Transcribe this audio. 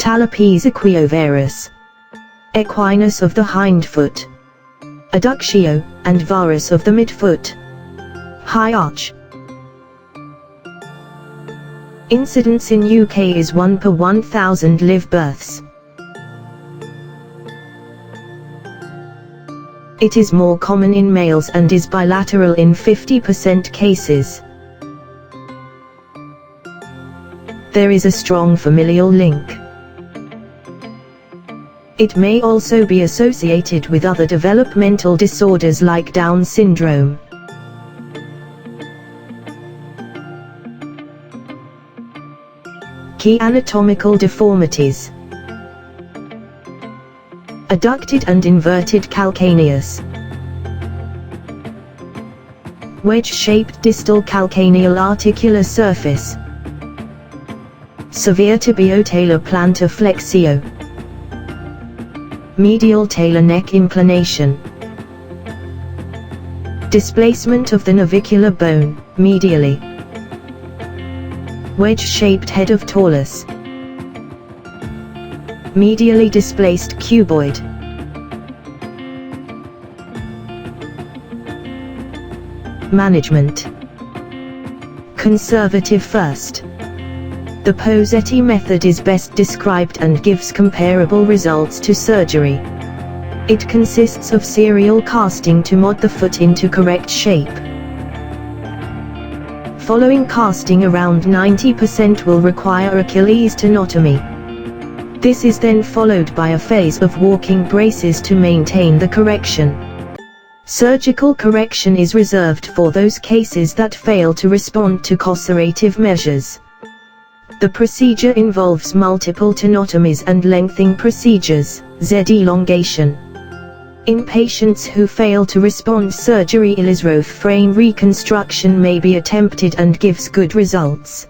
Talipes Equinovarus, equinus of the hindfoot, adductio, and varus of the midfoot, high arch. Incidence in UK is 1 per 1,000 live births. It is more common in males and is bilateral in 50% cases. There is a strong familial link. It may also be associated with other developmental disorders like Down syndrome. Key anatomical deformities: adducted and inverted calcaneus, wedge-shaped distal calcaneal articular surface, severe tibiotalar plantar flexio, medial talar neck inclination, displacement of the navicular bone, medially, wedge-shaped head of talus, medially displaced cuboid, management. Conservative first. The Posetti method is best described and gives comparable results to surgery. It consists of serial casting to mod the foot into correct shape. Following casting, around 90% will require Achilles tenotomy. This is then followed by a phase of walking braces to maintain the correction. Surgical correction is reserved for those cases that fail to respond to conservative measures. The procedure involves multiple tenotomies and lengthening procedures, Z elongation. In patients who fail to respond, surgery Illisroth frame reconstruction may be attempted and gives good results.